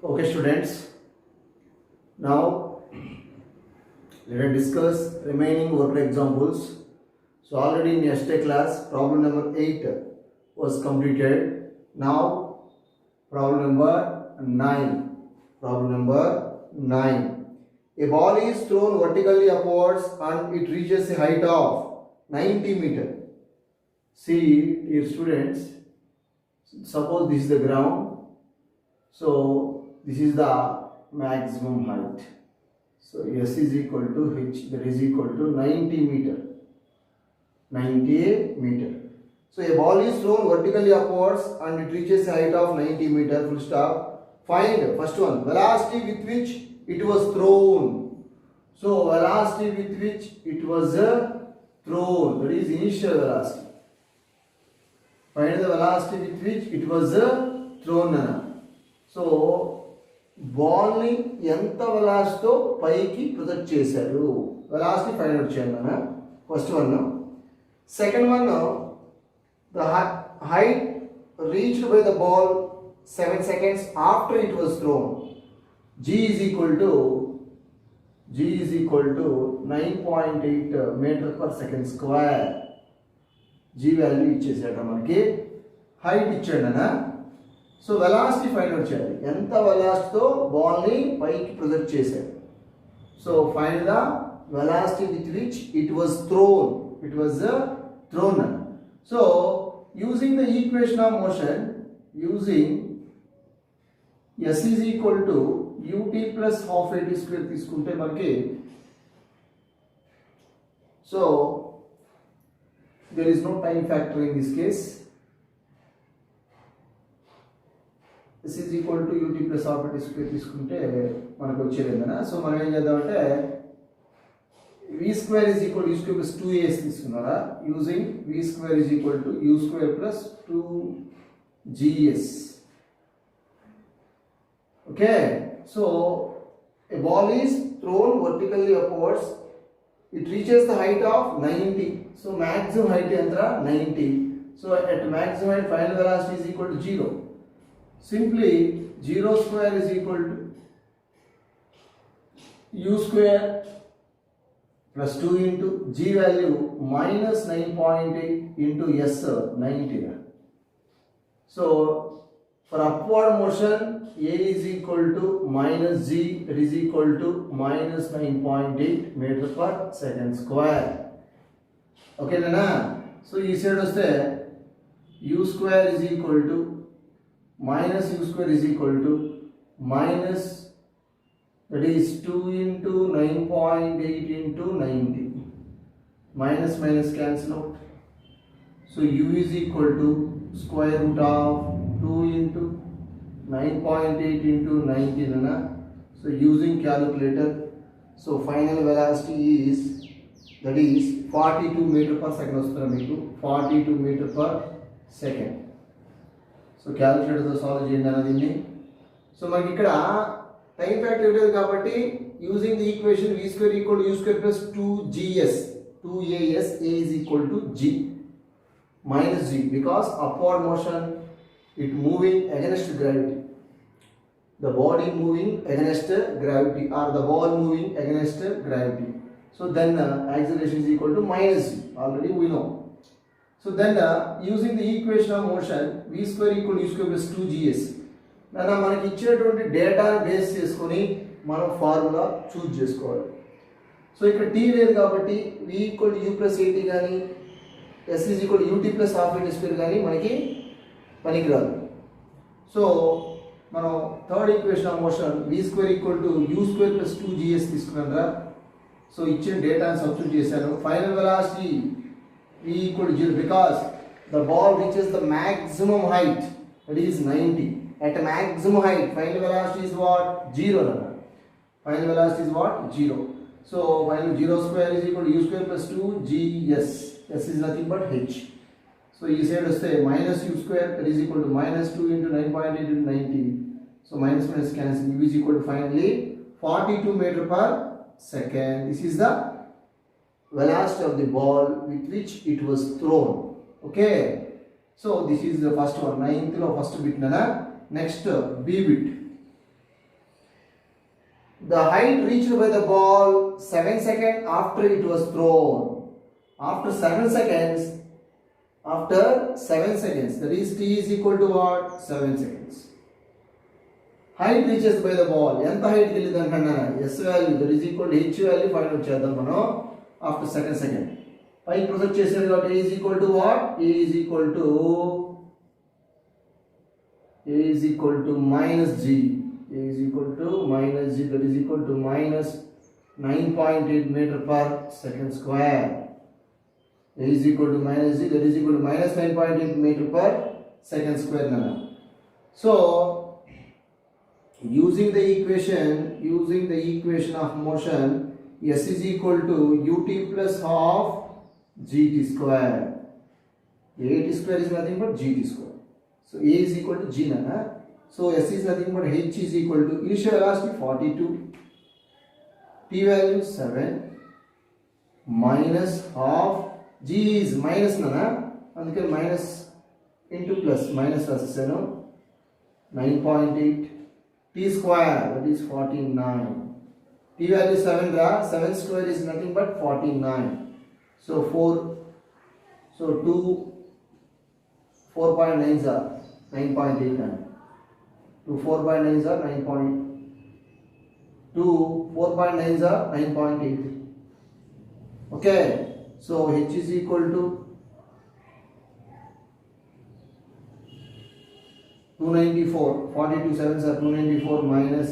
Okay, students. Now let us discuss remaining worked examples. So already in yesterday class, problem number 8 was completed. Now problem number 9. Problem number 9. A ball is thrown vertically upwards and it reaches a height of 90 meter. See, dear students, suppose this is the ground. So this is the maximum height. So S is equal to H, that is equal to 90 meter. 90 meter. So a ball is thrown vertically upwards and it reaches a height of 90 meter, full stop. Find first one, velocity with which it was thrown. So velocity with which it was thrown, that is initial velocity. Find the velocity with which it was thrown. So బాల్ని ఎంత వెలాసిటీతో పైకి project చేశారు, velocity find out చేయండి అన్న. First one. Second one, the height reached by the ball 7 seconds after it was thrown. G is equal to 9.8 meter per second square. G value ఇచ్చేసాట, మనకి height ఇచ్చాడు అన్న. సో వెలాసిటీ ఫైండ్ అవుట్ చేయాలి, ఎంత వెలాసిటీతో బాల్ని పైకి ప్రొజెక్ట్ చేశారు. So find the velocity with which it was thrown. It was thrown. So using the equation of motion, using S is equal to ut plus half at square తీసుకుంటే మనకి, so there is no time factor in this case. S is equal to ut plus half at square తీసుకుంటే మనకు వచ్చేది ఏంటన్నా. So మనం ఏం చేద్దామంటే v square is equal to u square plus 2as తీసుకున్నారా. Using v square is equal to u square plus 2gs. Okay. So a ball is thrown vertically upwards, it reaches the height of 90. So maximum height ఎంత 90. So at maximum height final velocity is equal to 0. Simply 0 square is equal to u square plus 2 into g value minus 9.8 into s 90. So for upward motion, a is equal to minus g, that is equal to minus 9.8 meter per second square. Okay na. So ఈ side వస్తే u square is equal to minus u square is equal to minus, that is 2 into 9.8 into 90. Minus minus cancel out. So u is equal to square root of 2 into 9.8 into 90 nana. So using calculator, so final velocity is, that is 42 meter per second వస్తుంది మీకు, 42 meter per second. So క్యాలిక్యులేటర్తో solve చేయండి అన్న దీన్ని. So మనకి ఇక్కడ time factor లేదు కాబట్టి using the equation v square equal to u square plus 2gs, 2as, a is equal to g minus g, because upward motion it moving against gravity, the body moving against gravity or the ball moving against gravity. So then acceleration is equal to minus g, already we know. So then using the equation of motion, v square equal to u square plus 2gs. నన్ను మనకి ఇచ్చినటువంటి డేటాను base చేసుకొని మనం formula choose చేసుకోవాలి. So ఇక్కడ t లేదు కాబట్టి v equal to u plus 80 కానీ s is equal to ut plus half at square కానీ మనకి పనికిరాదు. సో మనం third equation of motion v square equal to u square plus 2gs తీసుకున్నారా. సో ఇచ్చిన డేటాను సబ్స్టిట్యూట్ చేశాను. Final velocity v equal to 0 because the ball reaches the maximum height, that is 90. At maximum height final velocity is what? 0 nana. Final velocity is what? 0. So final 0 square is equal to u square plus 2gs. S is nothing but h. So you said to say minus u square, that is equal to minus 2 into 9.8 into 90. So minus minus cancel. U is equal to finally 42 meter per second. This is the velocity of the ball with which it was thrown. Okay. So this is the first one, 9th law first bit nana. Next B bit. The height reached by the ball 7 seconds after it was thrown. After 7 seconds, that is t is equal to what? 7 seconds. Height reaches by the ball. ఎంత height వెళ్ళిందంటే s value that is equal to h value find out చేద్దాం మనం after second second. పైకి project చేసేది కాబట్టి a is equal to what? a is equal to minus g. a is equal to minus g, that is equal to minus 9.8 meter per second square. a is equal to minus g, that is equal to minus 9.8 meter per second square. So using the equation of motion, s is equal to ut plus half gt square. at square is nothing but gt square. So a is equal to g nana. So s is nothing but h is equal to initial velocity 42, t value 7 minus half g is minus nana, అందుకే minus into plus minus రాసేసాను 9.8 t square, that is 49. T value 7 ra, 7 square is nothing but 49. So 4.9s are 9.89. 4.9s are 9.8. Okay, so h is equal to 294. 42 sevens are 294 minus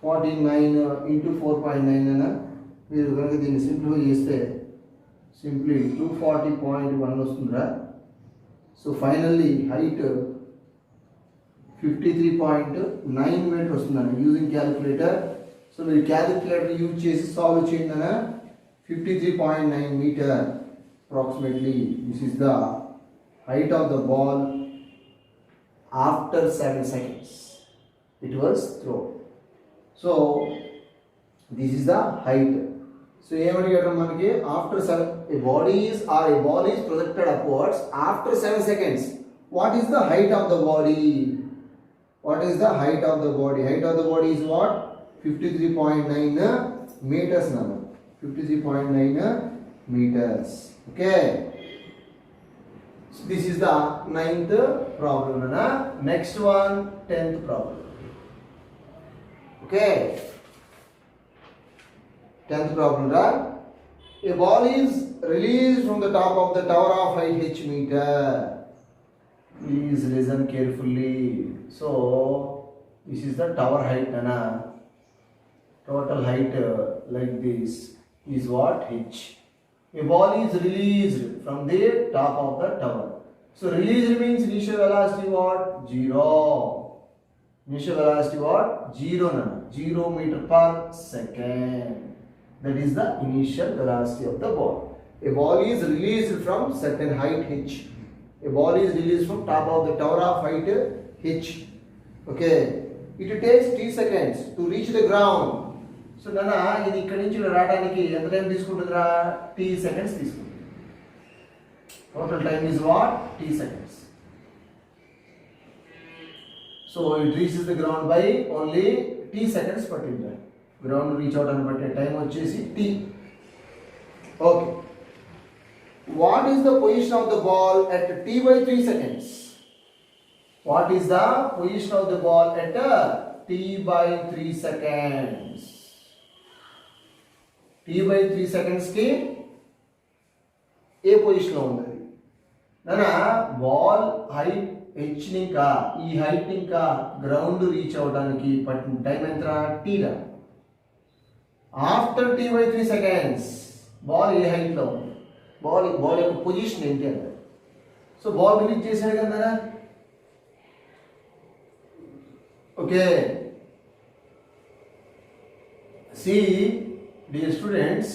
49 into 4.9 అన్న మీరు కనుక దీన్ని simplify చేస్తే simply 240.1 వస్తుందిరా. So finally height 53.9 metre వస్తుందన్న using calculator. So మీరు calculator use చేసి solve చేయండి అన్న. 53.9 meter approximately. This is the height of the ball after 7 seconds it was thrown. So this is the height. So ఏమని చెప్పడం మనకి after 7 a ball is projected upwards after 7 seconds. What is the height of the body? Height of the body is what? 53.9 meters now. 53.9 meters. Okay. So this is the 9th problem. Next one, 10th problem. Okay. 10th problem. A ball is released from the top of the tower of height h meter. Please listen carefully. So this is the tower height. Total height like this is what? H. A ball is released from the top of the tower. So released means initial velocity what? 0. Initial velocity what? 0 nana. 0 meter per second. That is the initial velocity of the ball. A ball is released from certain height h. A ball is released from top of the tower of height h. Okay. It takes t seconds to reach the ground. So నాన్న ఇది ఇక్కడి నుంచి రావడానికి ఎంత time తీసుకుంటుందిరా? t seconds తీసుకుంటుంది. Total time is what? t seconds. So it reaches the ground by only t seconds పట్టింది. Ground reach out అని పట్టే టైం వచ్చేసి t. Okay. What is the position of the ball at t by 3 seconds? What is the position of the ball at t by 3 seconds? t by 3 seconds కి ఏ position లో ఉంది నానా? Ball height h ని ఇంకా ఈ height ఇంకా ground reach అవడానికి పట్టిన టైం ఎంతరా? t రా. After t by 3 seconds ball A height లో ఉంది? బాల్ యొక్క పొజిషన్ ఏంటి అంటే, సో బాల్ రిలీజ్ చేశాడు కదా. Okay. See, dear students,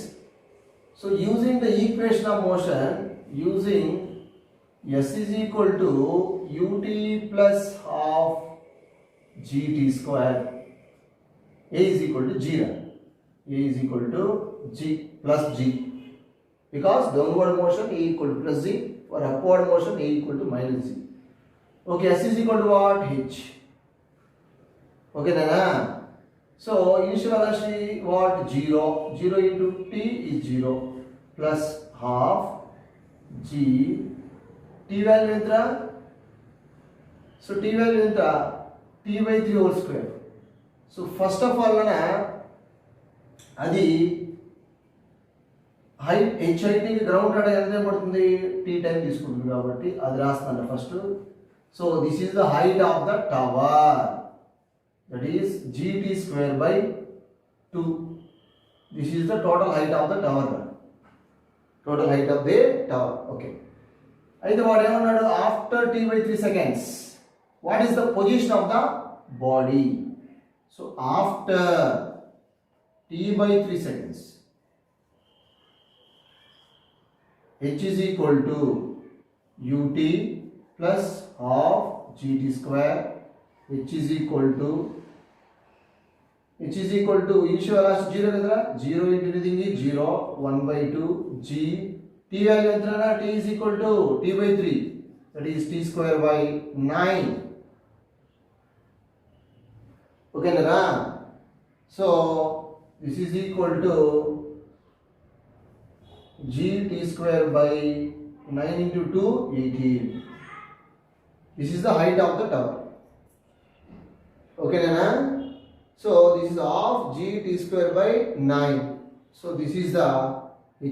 so using the equation of motion, using s is equal to ut plus half gt square, a is equal to g. A is equal to g plus g, because downward motion a equal to plus g, for upward motion a equal to minus g. Okay, s is equal to what? H. Okay, Nana. So initial velocity what? 0. 0 into t is 0 plus half g. T value entra? So t value entra? T by 3 whole square. So first of all అది height HIT ground రావడం ఎంత పడుతుంది? Tea time తీసుకుంటుంది కాబట్టి అది రాస్తాను first. So this is the height of the tower, that is gt square by 2. This is the total height of the tower, total height of the tower. Okay, అయితే వాడు ఏమన్నాడు? After t by 3 seconds what is the position of the body? So after t by 3 seconds h is equal to ut plus half gt square. h is equal to initial velocity 0 కదా, 0 into anything is 0, 1 by 2 g. t value ఎంత? t is equal to t by 3, that is t square by 9. okay na? So this is equal to gt square by 9 into 2, 18. This is the height of the tower. okay na? So this is half gt square by 9. So this is the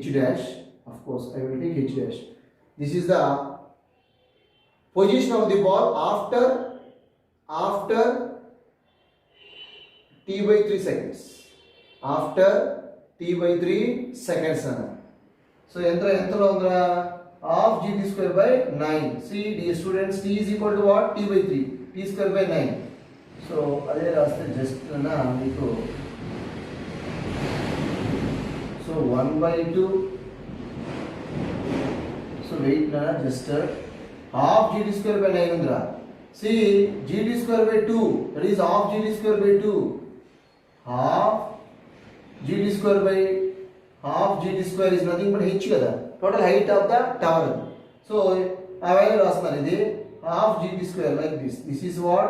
h dash. Of course I will take h dash. This is the position of the ball after t by 3 seconds. After t by 3 seconds ana. So entro undra? Half gt square by 9. See dear students, t is equal to what? t by 3, t square by 9. So అదే రాస్తే just నా మీకు so 1 by 2. So wait నా just half gt square by 9 ఉందిరా. See gt square by 2, that is half gt square by 2. half gt square by half gt square is nothing but h కదా, total height of the tower. So ఆ value రాస్తున్నాను. ఇది half gt square like this. This is what?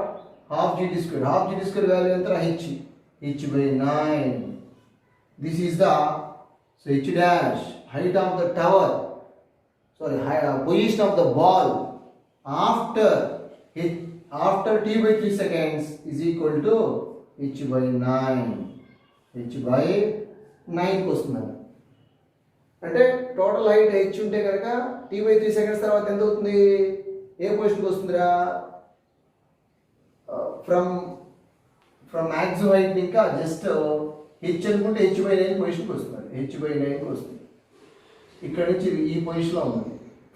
half gt square. half gt square value ఎంత? h by 9. This is the h dash, height of the tower, sorry, position of the ball after t by 3 seconds is equal to h by 9. h by 9 కి వస్తుంది. అంటే total height h ఉంటే కనుక t by 3 seconds తర్వాత ఎంత అవుతుంది? ఏ పొజిషన్కి వస్తుందిరా? ఫ్రమ్ మ్యాక్సిమం హైట్ ఇంకా జస్ట్ h అనుకుంటే h by 9 పొజిషన్కి వస్తుంది. h by 9కి వస్తుంది. ఇక్కడ నుంచి ఈ పొజిషన్లో ఉంది.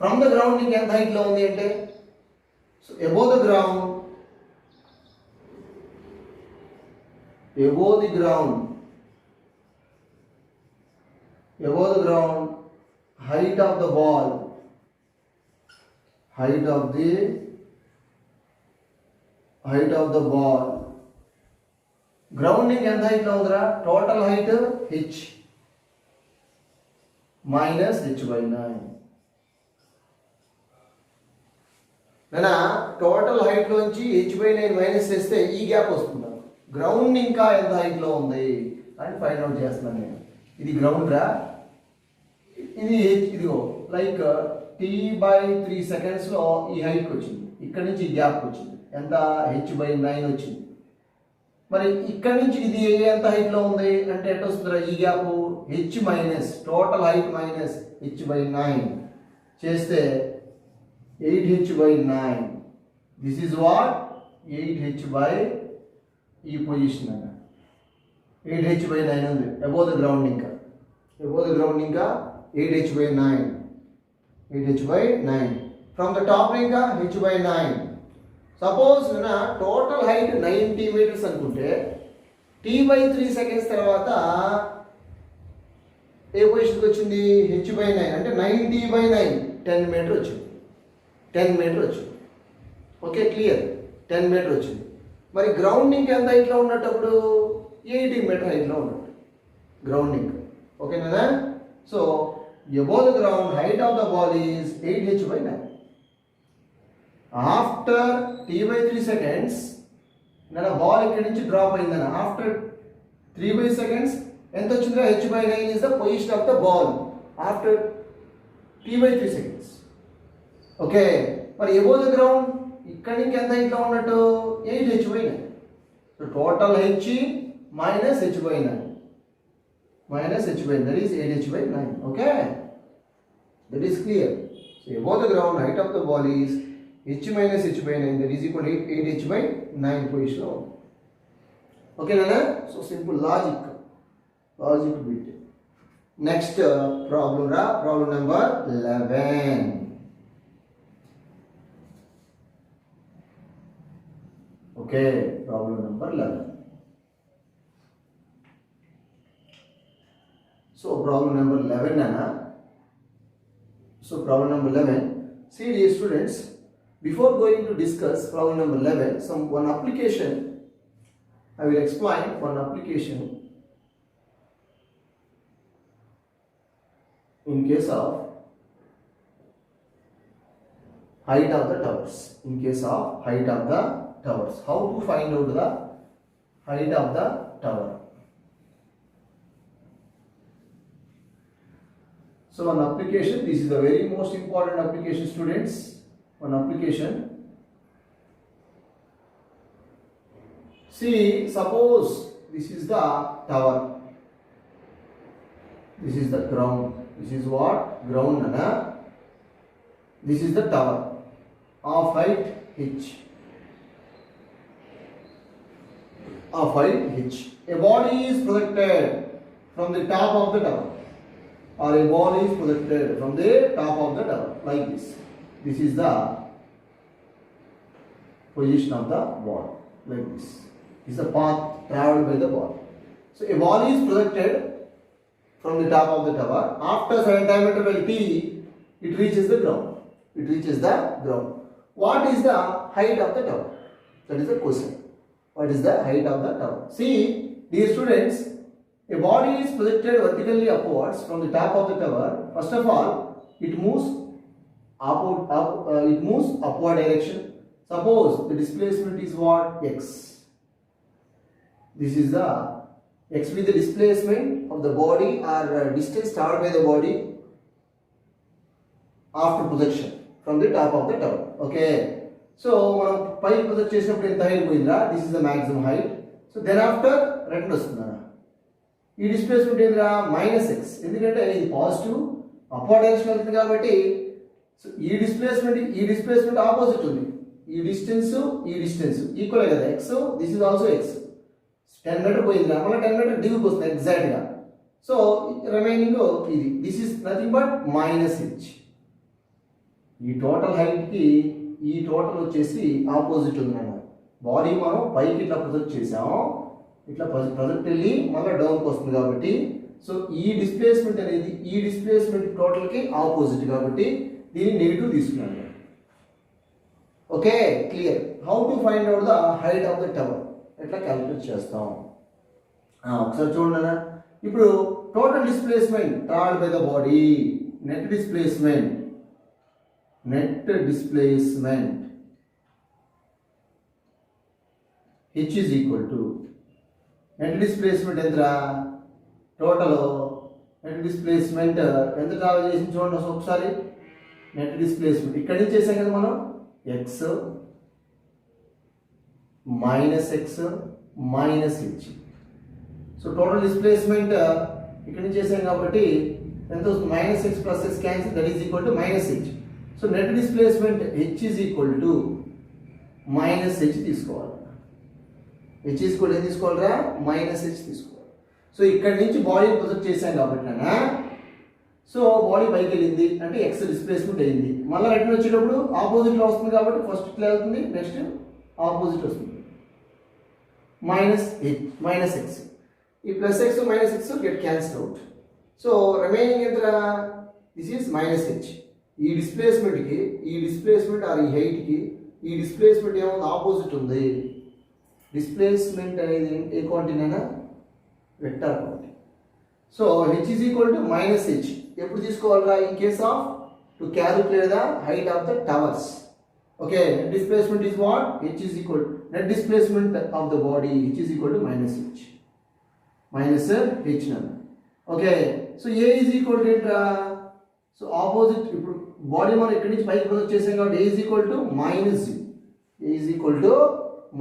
ఫ్రమ్ ద గ్రౌండ్ ఇంకా ఎంత హైట్లో ఉంది అంటే, so above the ground height of the ball, height of the ball, grounding ఎంత హైట్ లో ఉందిరా? Total height h minus h by 9. నేనా టోటల్ హైట్ లోంచి h by 9 మైనస్ చేస్తే ఈ గ్యాప్ వస్తుంది. గ్రౌండ్ ఇంకా ఎంత హైట్ లో ఉంది అని ఫైండ్ అవుట్ చేస్తున్నాను నేను. ఇది గ్రౌండ్ రా, ఇది ఇదిగో లైక్ t by 3 seconds లో ఈ హైట్కి వచ్చింది. ఇక్కడ నుంచి ఈ గ్యాప్ వచ్చింది. ఎంత? h by 9 వచ్చింది. మరి ఇక్కడ నుంచి ఇది ఎంత హైట్లో ఉంది అంటే ఎట్ వస్తుందిరా? ఈ gap h minus total height minus h by 9 చేస్తే 8h by 9. This is what? 8h by ఈ పొజిషన్ అన్న 8h by 9 ఉంది. అబోవ్ ద గ్రౌండ్ ఇంకా 8h by 9. 8h by 9. From the top ఇంకా h by 9. సపోజ్ నా total height 90 meters అనుకుంటే t by 3 seconds తర్వాత ఏ పొజిషన్కి వచ్చింది? h by 9 అంటే 90 by 9 10 meter వచ్చింది. 10 meter వచ్చింది. Okay clear? 10 meter వచ్చింది. మరి గ్రౌండింగ్ ఎంత హైట్లో ఉన్నప్పుడు? 80 meter హైట్లో ఉన్నట్టు గ్రౌండింగ్. ఓకేనా? So above the ground height of the ball is 8h by 9. After t by 3 seconds నా బాల్ ఇక్కడి నుంచి డ్రాప్ అయిందని ఆఫ్టర్ 3/2 ఎంత వచ్చిందిరా h/9 is the position of the ball after t/3 seconds. Okay, మరి above the ground ఇక్కడ నుంచి ఎంత హైట్ లో ఉన్నట్టు 8h/9. So total h minus h/9 minus h/9, that is 8h/9. Okay, that is clear. So above the ground height of the ball is h minus h/9, that is equal to 8h/9 position. Okay nana, so simple logic bit. Next problem ra, problem number 11. Okay, problem number 11. So problem number 11 nana. So problem number 11. See dear students, before going to discuss problem number 11, one application I will explain. One application in case of height of the towers. In case of height of the towers, how to find out the height of the tower? So one application, this is the very most important application students. One application. See, suppose this is the tower. This is the ground. This is what? Ground nana. This is the tower of height h. Of height h. A body is projected from the top of the tower, or a ball is projected from the top of the tower like this. This is the position of the ball like this. This is the path traveled by the ball. So a ball is projected from the top of the tower. After certain time interval t, it reaches the ground. It reaches the ground. What is the height of the tower? That is the question. What is the height of the tower? See, dear students, a body is projected vertically upwards from the top of the tower. First of all, it moves upward direction. Suppose the displacement is what? X. This is the x with the displacement of the body or distance traveled by the body after projection from the top of the tower. Okay. So మనం పై project చేసినప్పుడు ఎంత height పోయిందిరా? This is the maximum height. So then after రెండు వస్తుందా? ఈ displacement ఏందిరా? -x. ఎందుకంటే ఇది పాజిటివ్ అప్వర్డ్ డైరెక్షన్ వెళ్తుంది కాబట్టి. సో ఈ డిస్ప్లేస్మెంట్ ఆపోజిట్ ఉంది. ఈ డిస్టెన్స్ ఈక్వల్ కదా x. This is also x. 10 metre పోయిందిరా, మళ్ళీ 10 మీటర్ దిగుకి వస్తుంది ఎగ్జాక్ట్ గా. సో రిమైనింగ్ ఇది. This is nothing but -h. ఈ టోటల్ హైట్ కి ఈ టోటల్ వచ్చేసి ఆపోజిట్ ఉంది అన్నమాట. బాడీ మనం పైకి ఇట్లా ప్రొజెక్ట్ చేసాము, ఇట్లా ప్రొజెక్ట్ వెళ్ళి మళ్ళీ డౌన్కి వస్తుంది కాబట్టి. సో ఈ డిస్ప్లేస్మెంట్ అనేది ఈ డిస్ప్లేస్మెంట్ టోటల్ కి ఆపోజిట్ కాబట్టి దీన్ని నెగిటివ్ తీసుకున్నాను. Okay, clear. How to find out the height of the tower, ఎట్లా క్యాలిక్యులేట్ చేస్తాం ఒకసారి చూడండి. ఇప్పుడు total displacement travelled by the body, net displacement h is equal to net displacement ఎంతరా? టోటల్ నెట్ డిస్ప్లేస్మెంట్ ఎంత ట్రావెల్ చేసి చూడండి ఒకసారి. నెట్ డిస్ప్లేస్మెంట్ ఇక్కడ నుంచి చేసాం కదా మనం, x -x -h. So total displacement ఇక్కడ నుంచి చేసాం కాబట్టి ఎంత వస్తుంది? -x + x cancel, that is equal to -h. So net displacement h is equal to -h తీసుకోవాలి. h ఈజ్ ఈక్వల్ ఏం తీసుకోవాలరా? -h తీసుకోవాలి. సో ఇక్కడ నుంచి బాడీ ప్రొజెక్ట్ చేసాం కాబట్టి నాన్న, సో బాడీ పైకి వెళ్ళింది అంటే x డిస్ప్లేస్మెంట్ అయింది. మళ్ళీ రిటర్న్ వచ్చేటప్పుడు ఆపోజిట్లో వస్తుంది కాబట్టి ఫస్ట్ ఇట్లా వెళ్తుంది, నెక్స్ట్ ఆపోజిట్ వస్తుంది -x. ఈ +x -x get cancel out. So remaining ఎంతరా? This is -h. ఈ డిస్ప్లేస్మెంట్ ఆర్ ఈ హైట్కి ఈ డిస్ప్లేస్మెంట్ ఏముంది? ఆపోజిట్ ఉంది. డిస్ప్లేస్మెంట్ అనేది ఏ క్వాంటిటీనైనా vector quantity. So h is equal to -h ఎప్పుడు తీసుకోవాలరా? In case of to calculate the height of the towers. Okay, displacement is what? h is equal net displacement of the body, h is equal to -h. minus h nana. Okay, so a is equal to ఏంట్రా, so opposite ఇప్పుడు body మనం ఇక్కడి నుంచి పైకి project చేసాం కాబట్టి a is equal to minus g, a is equal to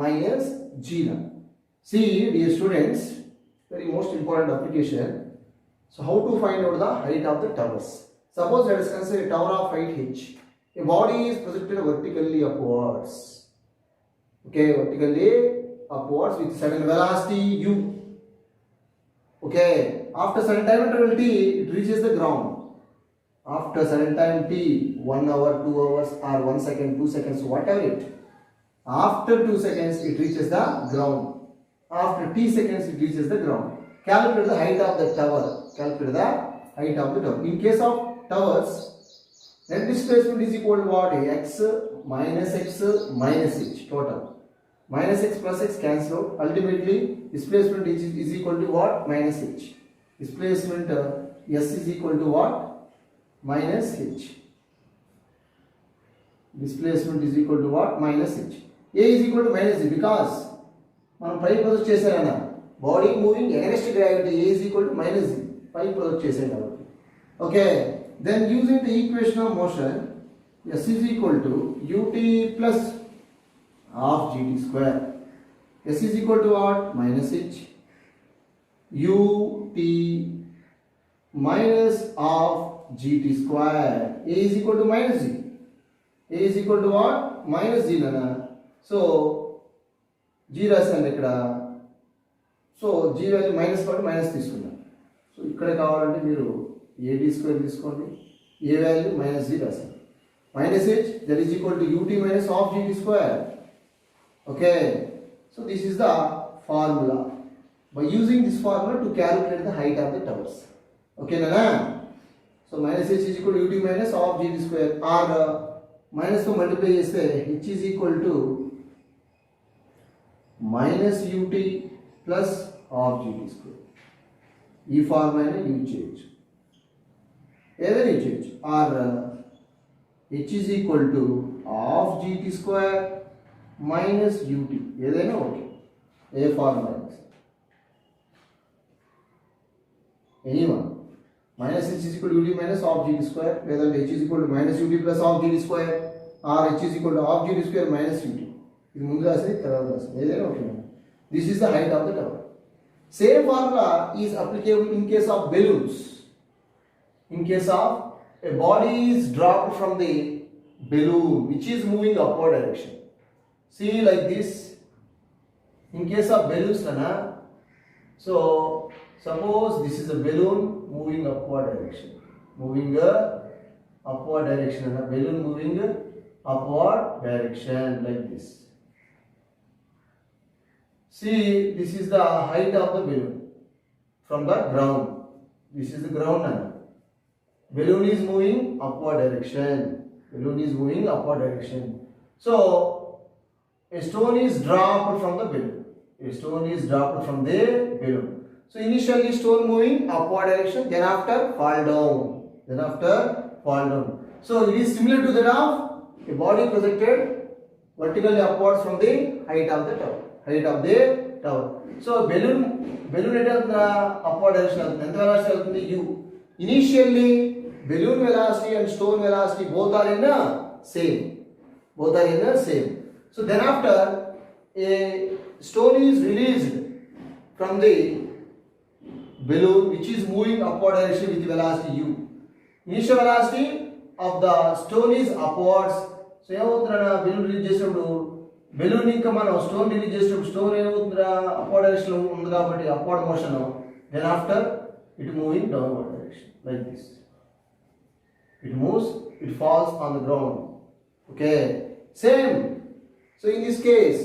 minus g na. See dear students, very most important application. So how to find out the height of the towers? Suppose let us consider a tower of height h. A body is projected vertically upwards. Okay, vertically upwards with certain velocity u. Okay, after certain time interval t, it reaches the ground. After certain time t, 1 hour, 2 hours, or 1 second, 2 seconds, whatever it. After 2 seconds, it reaches the ground. After t seconds, it reaches the ground. Calculate the height of the tower. Calculate the height of the tower. In case of towers, net displacement is equal to what? X minus h total. Minus x plus x cancel out. Ultimately, displacement is equal to what? Minus h. Displacement s is equal to what? Minus h. Displacement is equal to what? Minus h. A is equal to minus h because మనం పై project చేసారన్నా body moving against gravity a is equal to minus g పై project చేసాం కాబట్టి. Okay, then using the equation of motion s is equal to ut plus half gt square. S is equal to what? Minus h ut minus half gt square. A is equal to minus g. A is equal to what? Minus g nana. So g రాసాను ఇక్కడ. So g value minus కాబట్టి minus తీసుకున్నాను. So ఇక్కడ కావాలంటే మీరు ad square తీసుకోండి, a value minus g రాసాను. Minus h, that is equal to ut minus half gt square. Okay, so this is the formula. By using this formula to calculate the height of the towers. Okay nana. So minus h is equal to ut minus half gt square, or minus to multiply చేస్తే h is equal to minus ut plus half gt square. ఈ ఫార్ములాని use చేయొచ్చు, ఏదైనా use చేయొచ్చు. Or h is equal to half gt square minus ut, ఏదైనా okay, A formula anyone. Minus h is equal to ut minus half gt square, లేదంటే h is equal to minus ut plus half gt square, or h is equal to half gt square minus ut. ఇది ముందు రాసేది తర్వాత రాసేది, ఏదైనా okay. This is the height of the tower. Same formula is applicable in case of balloons. In case of a body is dropped from the balloon which is moving upward direction. See like this. In case of balloons nana, so suppose this is a balloon moving upward direction, moving upward direction nana, balloon moving upward direction like this. See, this is the height of the balloon from the ground. This is the ground nana. Balloon is moving upward direction. Balloon is moving upward direction. So a stone is dropped from the balloon. A stone is dropped from the balloon. So initially stone moving upward direction, then after fall down. Then after fall down. So it is similar to that of a body projected vertically upwards from the height of the tower. Height of the tower. So balloon at the upward direction. Enta velocity velutundi u. Initially balloon velocity and stone velocity both are in same. Both are in same. So then after a stone is released from the balloon which is moving upward direction with velocity u. Initial velocity of the stone is upwards. So ఏమవుతుందా balloon release చేసినప్పుడు balloon ఇంకా మనం stone release చేసినప్పుడు stone ఏమవుతుందా upward direction ఉంది కాబట్టి upward motion. Then after it moving downward direction like this. It moves, it falls on the ground. Okay, same. So in this case,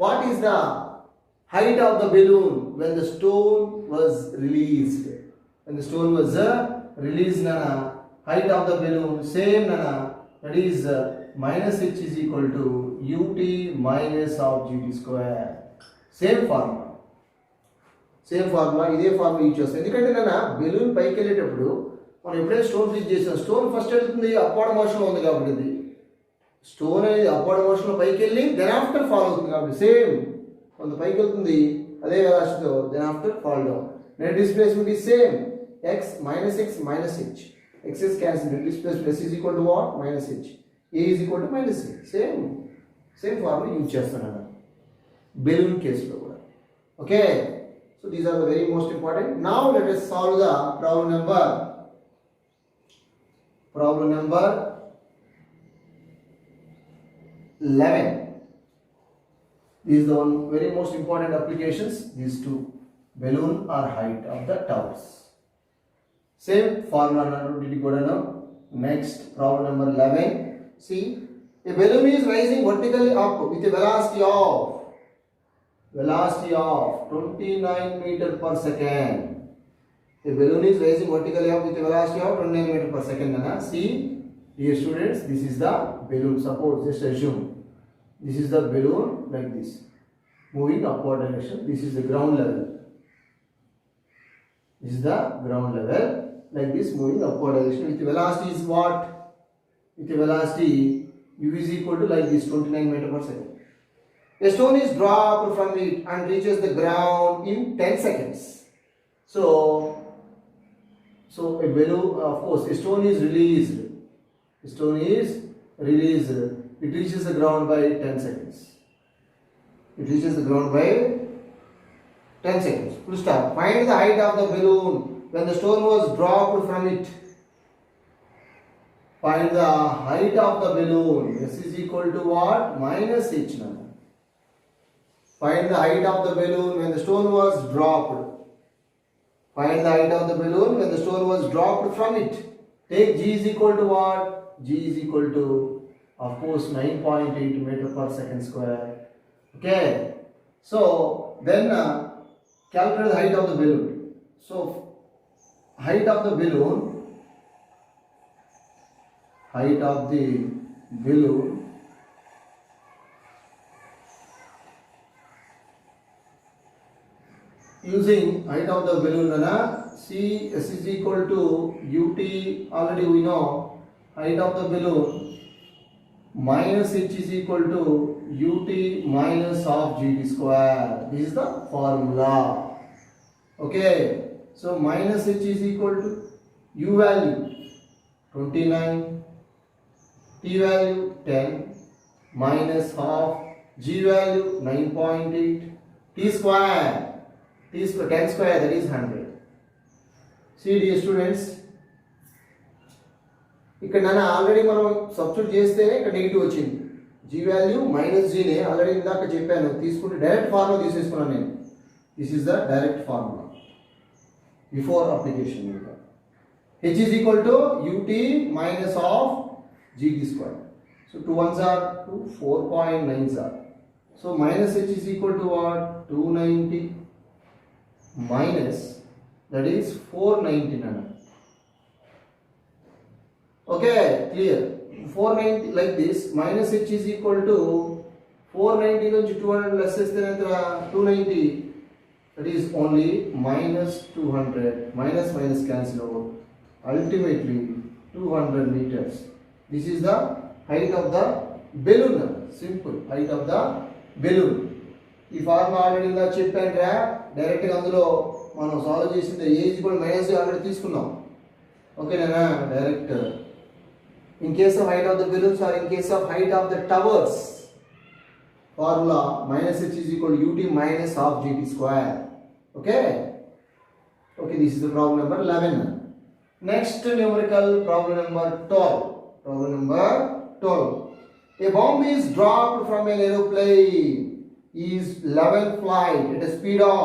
what is the height of the balloon when the stone was released? When the stone was released nana, height of the balloon same nana, that is minus h is equal to ut minus half gt square. Same formula. Same formula, ఇదే formula use చేస్తాం. ఎందుకంటే నన్న balloon పైకి వెళ్ళేటప్పుడు మనం ఎప్పుడైనా stone release చేసాం, stone first వెళ్తుంది అప్వర్డ్ మోషన్లో ఉంది కాబట్టి ఇది స్టోన్ అనేది అప్వర్డ్ మోషన్లో పైకి వెళ్ళి దెన్ ఆఫ్టర్ ఫాల్ అవుతుంది కాబట్టి సేమ్ కొంత పైకి వెళ్తుంది అదే వెలాసిటీతో then after fall down. Net displacement is same. X minus h. X is cancelled. Net displacement S is equal to what? Minus h. A is equal to minus a. Same formula use చేస్తున్నాను balloon case లో కూడా. Okay. So these are the very most important. Now let us solve the problem number 11. This is the one very most important applications. These two, balloon or height of the towers. Same formula did you go down? Next, problem number 11. See, a balloon is rising vertically up with a velocity of 29 meter per second. A balloon is rising vertically up with a velocity of 29 meter per second. See, dear students, this is the balloon. Suppose, just assume, this is the balloon like this, moving upward direction. This is the ground level. This is the ground level, like this, moving upward direction. With the velocity is what? With the velocity u is equal to like this, 29 meter per second. A stone is dropped from it and reaches the ground in 10 seconds. So a balloon, of course, a stone is released. It reaches the ground by 10 seconds. It reaches the ground by 10 seconds. Full stop. Find the height of the balloon when the stone was dropped from it. Find the height of the balloon. S is equal to what? Minus h. Find the height of the balloon when the stone was dropped. Find the height of the balloon when the stone was dropped from it. Take G is equal to what? G is equal to, of course, 9.8 meter per second square. Okay. So then calculate the height of the balloon. So height of the balloon using height of the balloon, C S is equal to ut. Already we know height of the balloon minus h is equal to ut minus half gt square. This is the formula. Okay. So minus h is equal to u value 29, t value 10, minus half, g value 9.8, t square 10 square, that is 100. See, dear students, ఇక్కడ నేను already మనం substitute చేస్తేనే ఇక్కడ negative వచ్చింది. g value minus g నే already ఇందాక చెప్పాను, తీసుకుంటే డైరెక్ట్ ఫార్ములా తీసేసుకున్నాను నేను. This is the direct formula before application. h is equal to ut minus of gt square. So 2 ones are 2, 4.9s are. So minus h is equal to what? 290 minus, that is 499. Okay, clear. 490 like this, minus h is equal to 490 నుంచి 200 less చేస్తే ఎంత? 290, that is only minus 200. Minus cancel out. Ultimately 200 meters. This is the height of the balloon. Simple, height of the balloon. ఈ formula already ఇందా చెప్పానురా, డైరెక్ట్గా అందులో మనం solve చేసింది ఏ is equal minus already తీసుకున్నాం. ఓకేనా? Direct in case of height of the balloons or in case of height of the towers, formula minus h is equal to ut minus half gt square. Okay, this is the problem number 11. Next numerical, problem number 12. A bomb is dropped from an aeroplane is level flight at a speed of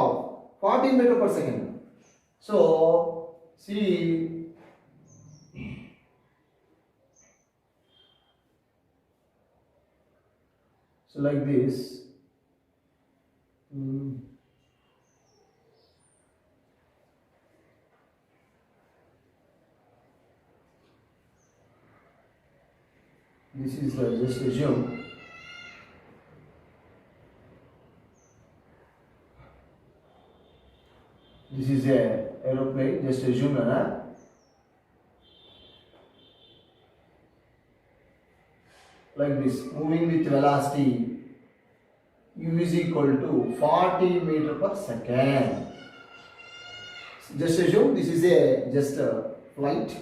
40 meter per second. So see, so like this, this is just assume this is a aeroplane, just assume like this, moving with velocity u is equal to 40 meter per second. Just assume this is a flight.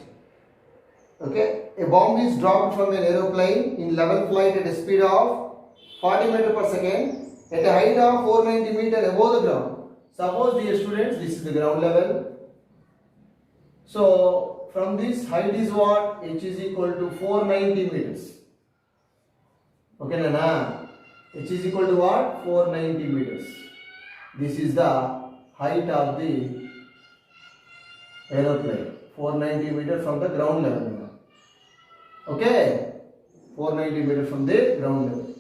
Okay, a bomb is dropped from an aeroplane in level flight at a speed of 40 meters per second at a height of 490 meters above the ground. Suppose, dear students, this is the ground level. So from this height is what? H is equal to 490 meters. Okay, Nana? H is equal to what? 490 meters. This is the height of the aeroplane. 490 meters from the ground level. Okay? 490 meters from the ground level.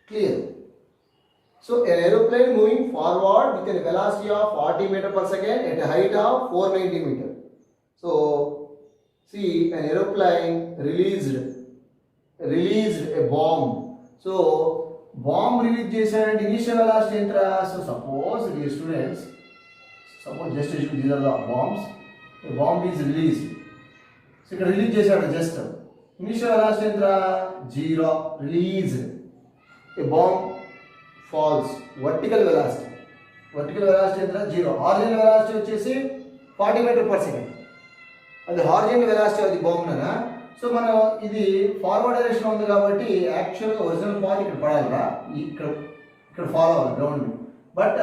Clear? So an aeroplane moving forward with a velocity of 40 meters per second at a height of 490 meters. So see, an aeroplane released a bomb. So bomb release చేశారంటే initial velocity ఎంత? So suppose, dear students, suppose just assume these are the bombs. A bomb is released. So ఇక్కడ release చేశాడు just. Initial velocity ఎంత? 0. Released. A bomb falls. Vertical velocity. Vertical velocity ఎంత? 0. Horizontal velocity వచ్చేసి 40 meters per second. అది horizontal velocity అది బాగుందనా. So మనం ఇది forward direction ఉంది కాబట్టి యాక్చువల్గా ఒరిజినల్ పాత్ ఇక్కడ పడాలిరా, ఇక్కడ ఫాలో అవ్వాలి ground. But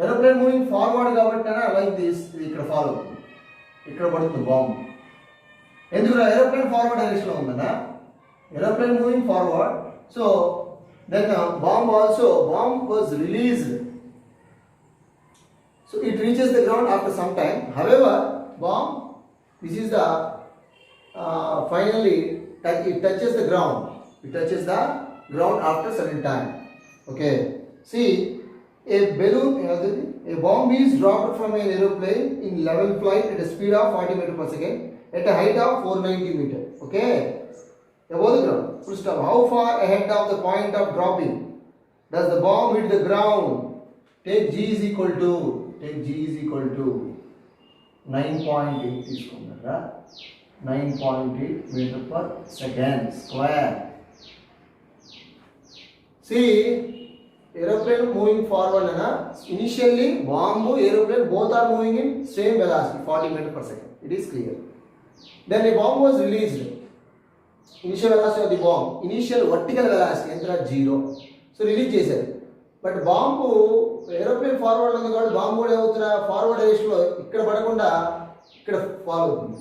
aeroplane moving forward కాబట్టి లైక్ దిస్, ఇది ఇక్కడ ఫాలో అవుతుంది, ఇక్కడ పడుతుంది బాంబు. ఎందుకు ఏరోప్లేన్ ఫార్వర్డ్ డైరెక్షన్లో ఉందనా, aeroplane moving forward. So then bomb was released. So it reaches the ground after some time. However bomb, this is the finally it touches the ground. It touches the ground after certain time. Okay. See, a bomb is dropped from an aeroplane in level flight at a speed of 40 meters per second at a height of 490 meters. Okay. Above the ground. Full stop. How far ahead of the point of dropping does the bomb hit the ground? Take G is equal to 9.8 తీసుకున్నారా, 9.8 meter per second square. See, aeroplane moving forward na, initially bomb, aeroplane both are moving in same velocity 40 meters per second. It is clear. Then a bomb was released. Initial velocity of the bomb, initial vertical velocity enter 0. So release చేశారు. But bomb aeroplane forward ఉంది కాబట్టి bomb కూడా ఏమవుతున్నా forward డైరెక్షన్లో ఇక్కడ పడకుండా ఇక్కడ follow అవుతుంది,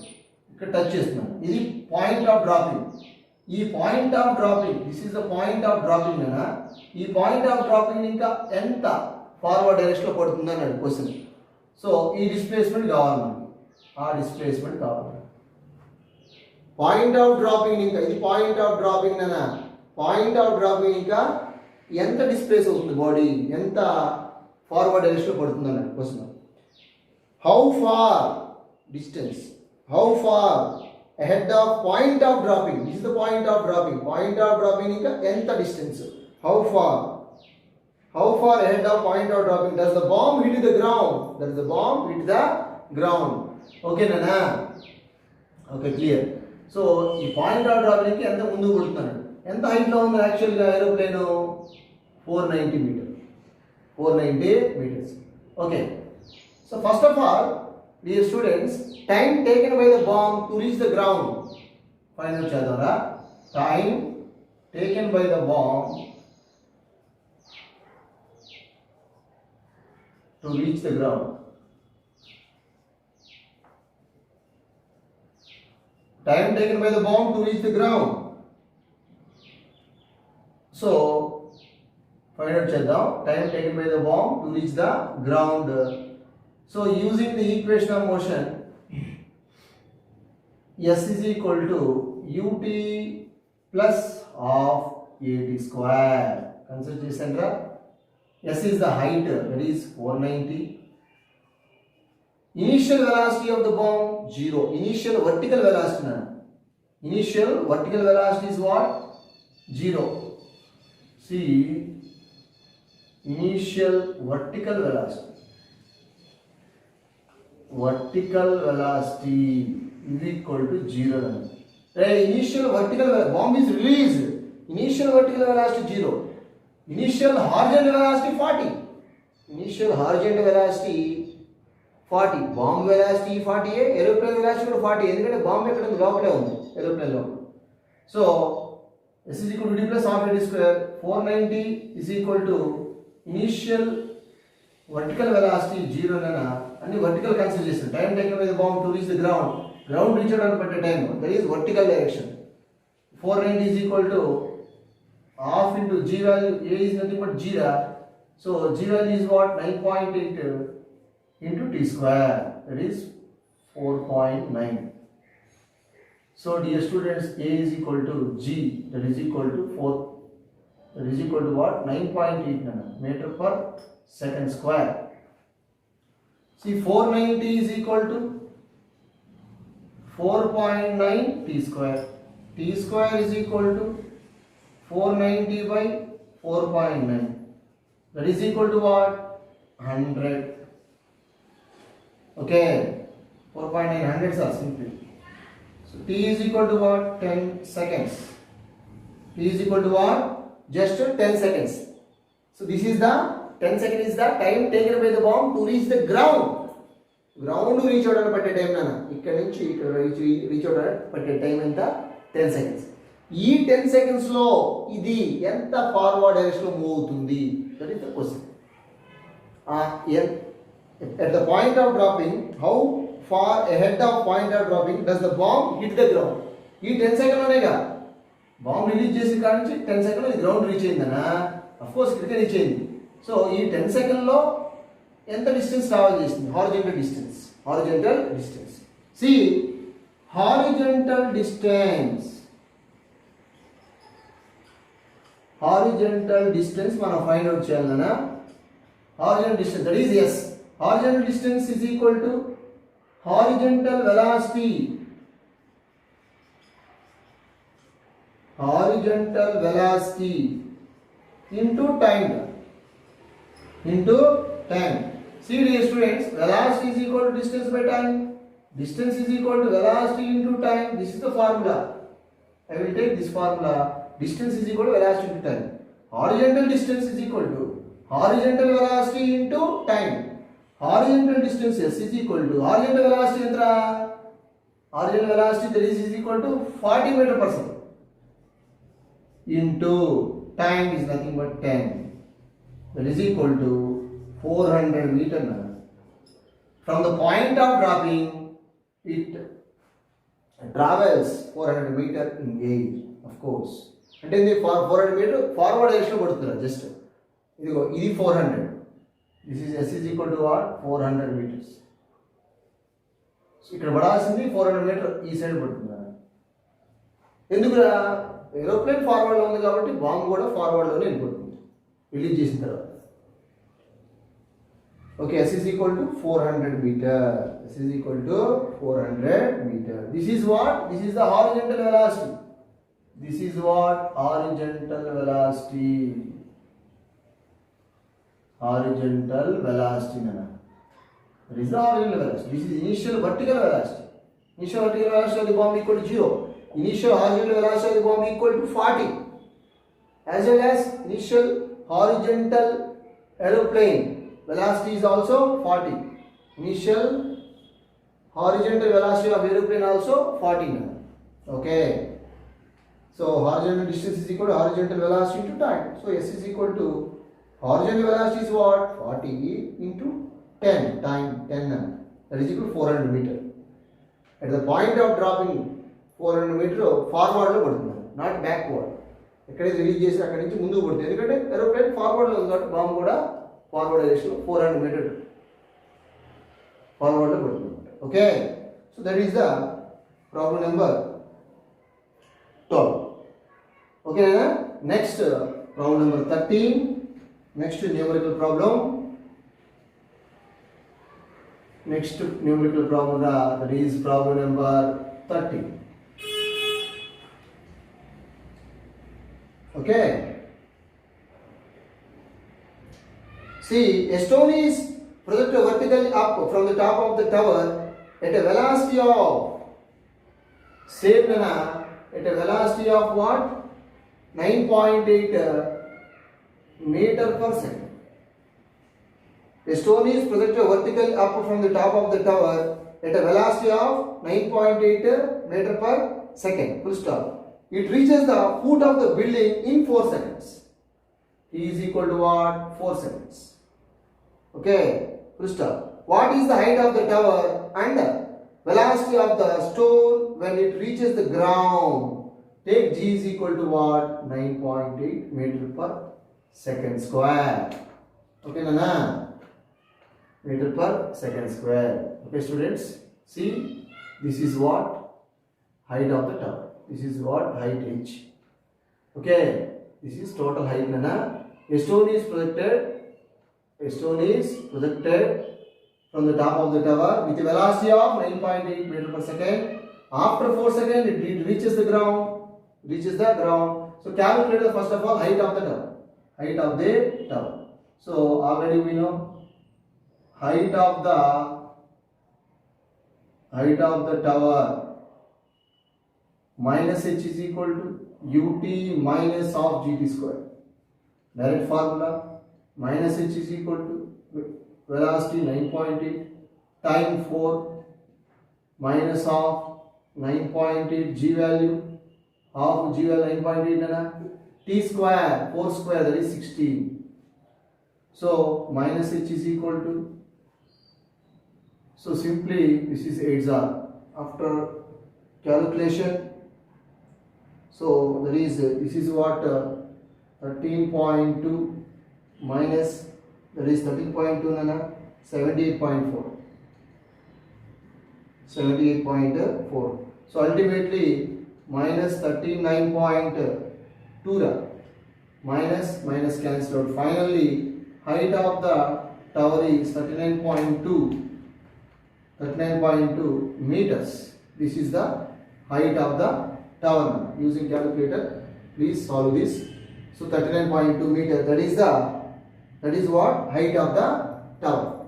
ఇక్కడ టచ్ చేస్తున్నాను. ఇది పాయింట్ ఆఫ్ డ్రాపింగ్. ఈ point of dropping, this is the point of dropping అనా. ఈ పాయింట్ ఆఫ్ డ్రాపింగ్ ఇంకా ఎంత ఫార్వర్డ్ డైరెక్షన్లో పడుతుంది అన్నాడు క్వశ్చన్. సో ఈ డిస్ప్లేస్మెంట్ కావాలి మనకి, ఆ డిస్ప్లేస్మెంట్ కావాలి. పాయింట్ ఆఫ్ డ్రాపింగ్ ఇంకా ఇది పాయింట్ ఆఫ్ డ్రాపింగ్ అనా. పాయింట్ ఆఫ్ డ్రాపింగ్ ఇంకా ఎంత డిస్ప్లేస్ అవుతుంది బాడీ, ఎంత ఫార్వర్డ్ డైరెక్షన్లో పడుతుంది అన్నాడు question. How far distance, how far ahead of point of dropping, this is the point of dropping. Point of dropping ఇంకా ఎంత distance, how far ahead of point of dropping does the bomb hit the ground, that is the bomb hit the ground. ఓకేనా? Okay, clear. So ఈ point of డ్రాపింగ్కి ఎంత ముందుకు పడుతున్నాడు, ఎంత హైట్లో ఉంది యాక్చువల్గా aeroplane, 490 meters. Okay. So first of all, dear students, time taken by the bomb to reach the ground. Final chadara. Time taken by the bomb to reach the ground. Time taken by the bomb to reach the ground. So find out cheddar, time taken by the bomb to reach the ground. So using the equation of motion, S is equal to ut plus half at square. Consider this center. S is the height, that is 490. Initial velocity of the bomb 0. Initial vertical velocity. Initial vertical velocity is what? 0. See, initial vertical velocity is equal to 0. Initial vertical bomb is released. Initial vertical velocity 0. Initial horizontal velocity 40. Initial horizontal velocity 40. Bomb velocity 40, aeroplane velocity కూడా 40, ఎందుకంటే bomb ఎక్కడ ఉంది, లోపలే ఉంది aeroplane లోపల. So s is equal to d plus half a d square. 490 is equal to initial vertical velocity 0 nana, and vertical consider చేస్తాం. Time taken by the bomb to reach the ground reach అవడానికి పట్టే time, that is vertical direction. 490 is equal to half into g value, a is nothing but g da. So g value is what, 9.8 into t square, that is 4.9. So dear students, a is equal to g, that is equal to 4, that is equal to what, 9.8 meter per second square. See, 490 is equal to 4.9 t square. T square is equal to 490 by 4.9, that is equal to what, 100. Okay, 4.9 hundreds are simply. So t is equal to what, 10 seconds. T is equal to what, just 10 seconds. So this is the 10 seconds is the time taken by the bomb to reach the ground. Ground reach అవడానికి పట్టే time నాన్న, ఇక్కడ నుంచి ఇక్కడ reach అవడానికి పట్టే time ఎంత, 10 seconds. ఈ 10 seconds లో ఇది ఎంత ఫార్వర్డ్ డైరెక్షన్ లో మూవ్ అవుతుంది, that is the question. At the point of dropping, how far ahead of point of dropping does the bomb hit the ground? ఈ 10 seconds లోనేగా బాంబ్ రిలీజ్ చేసిన కాడ నుంచి 10 seconds లో గ్రౌండ్ రీచ్ అయిందనా, of course ఇక్కడికే reach అయింది. So ఈ 10 seconds లో ఎంత డిస్టెన్స్ ట్రావెల్ చేసింది, horizontal distance. Horizontal distance, see horizontal distance, horizontal distance మనం ఫైండ్ అవుట్ చేయాలన్నా. Horizontal distance, that is S, horizontal distance is equal to horizontal velocity, horizontal velocity into time, into time. See dear students, velocity is equal to distance by time, distance is equal to velocity into time. This is the formula. I will take this formula, distance is equal to velocity into time. Horizontal distance is equal to horizontal velocity into time. Horizontal distance s is equal to horizontal velocity entra, horizontal velocity that is equal to 40 meter per second into time is nothing but 10, that is equal to 400 meter. From the point of dropping, it travels 400 meter in air, of course. అంటే ఇది 400 meter forward direction పడుతుంది just. ఇదిగో ఇది 400, this is s is equal to what, 400 meters. So ఇక్కడ పడాల్సింది 400 metre ఈ side పడుతుంది. ఎందుకు, aeroplane forward లో ఉంది కాబట్టి బాంబ్ కూడా ఫార్వర్డ్ లోనే వెళ్ళిపోతుంది రిలీజ్ చేసిన తర్వాత. Okay, s is equal to 400 meter, s is equal to 400 meter. This is what, this is the horizontal velocity, this is what, horizontal velocity, horizontal velocity nana, that is the horizontal velocity. This is initial vertical velocity, initial vertical velocity of the bomb equal to 0, initial horizontal velocity of the bomb equal to 40, as well as initial horizontal aeroplane velocity is also 40, initial horizontal velocity of aeroplane also 40 nana. Okay, so horizontal distance is equal to horizontal velocity into time. So s is equal to horizontal velocity is what, 40 into 10 time 10 nana, that is equal to 400 meter. At the point of dropping 400 meter forward లో పడుతుంది, not backward. ఎక్కడైతే release చేసి అక్కడి నుంచి ముందుకు పడుతుంది, ఎందుకంటే aeroplane forward లో ఉంది కాబట్టి బాంబ్ కూడా ఫార్వర్డ్ డైరెక్షన్ లో 400 మీటర్ ఫార్వర్డ్ లో పడుతుంది. Okay, so that is the problem number 12. ఓకేనా, next problem number 13. Next numerical problem. Next numerical problem, that is problem number 13. Okay. See, a stone is projected vertically up from the top of the tower at a velocity of, same nana, at a velocity of what, 9.8 meter per second. A stone is projected vertically up from the top of the tower at a velocity of 9.8 meter per second. Full stop. It reaches the foot of the building in 4 seconds. T is equal to what? 4 seconds. Okay. Full stop. What is the height of the tower and velocity of the stone when it reaches the ground? Take G is equal to what? 9.8 meter per second square. Okay, Nana? Meter per second square. Okay, students? See, this is what? Height of the tower. This is what? Height H. Okay, this is total height, Nana. A stone is projected. A stone is projected from the top of the tower with a velocity of 9.8 meter per second. After 4 seconds, it reaches the ground. So calculate the first of all height of the tower. Height of the tower. So already we know height of the tower minus h is equal to ut minus of gt square. Direct formula. Minus h is equal to velocity 9.8 time 4 minus of 9.8 g value. Half g value 9.8 t square 4 square, that is 16. So minus h is equal to, so simply this is 8 after calculation. So that is this is what 13.2 minus, that is 13.2 78.4. So ultimately minus 39.2 minus cancelled out. Finally height of the tower is 39.2 meters. This is the height of the tower. Using calculator, please solve this. So 39.2 meter, that is what? Height of the tower.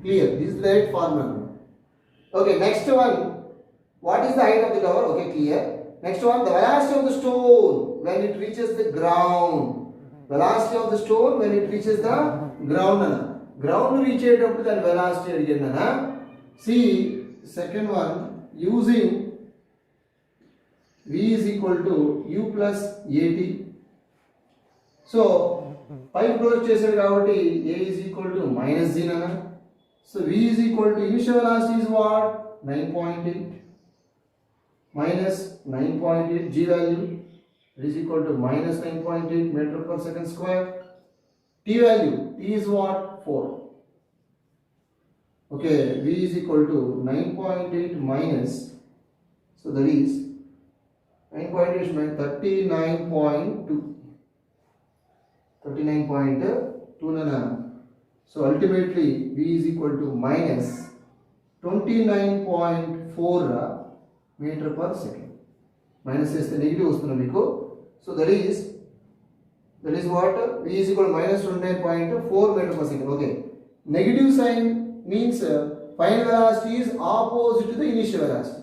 Clear? This is the right formula. Okay, next one. What is the height of the tower? Okay, clear. Next one, the velocity of the stone when it reaches the ground. Velocity of the stone when it reaches the ground. Ground reaches the velocity again. See, second one, using V is equal to U plus AT. So, 5 close చేసాడు కాబట్టి A is equal to minus Z nana. So, V is equal to initial velocity is what? 9.8 minus 9.8 G value is equal to minus 9.8 meter per second square. T value, T is what? 4. Okay, V is equal to 9.8 minus, so that is 9.8 is 39.2 nana. So ultimately V is equal to minus 29.4 meter per second. Minus is the negative vastuna meeku. So that is what? V is equal to minus 29.4 meter per second. Okay. Negative sign means final velocity is opposite to the initial velocity.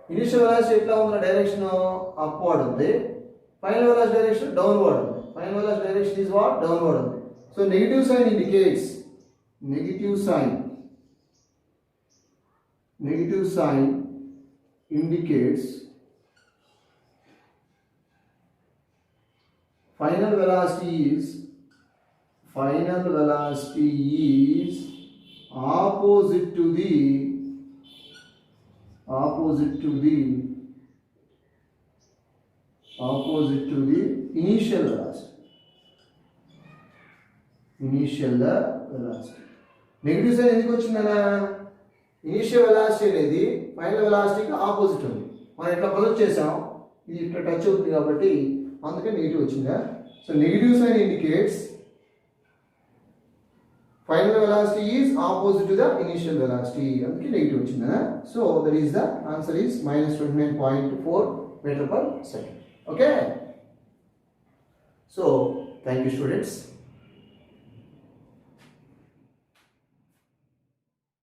Initial velocity etla undra direction upward undi. Final velocity direction downward undi. Final velocity direction is what? Downward undi. So negative sign indicates final velocity is opposite to the initial velocity. Negative sign ఎందుకు వచ్చిందనా? Initial velocity అనేది final వెలాసిటీకి opposite ఉంది. మనం ఇట్లా project చేసాం, ఇది ఇట్లా touch అవుతుంది కాబట్టి అందుకే నెగిటివ్ వచ్చిందా. So negative sign indicates final velocity is opposite to the initial velocity. అందుకే నెగిటివ్ వచ్చిందా. So that is the answer is minus 29.4 meter per second. Okay. So thank you students.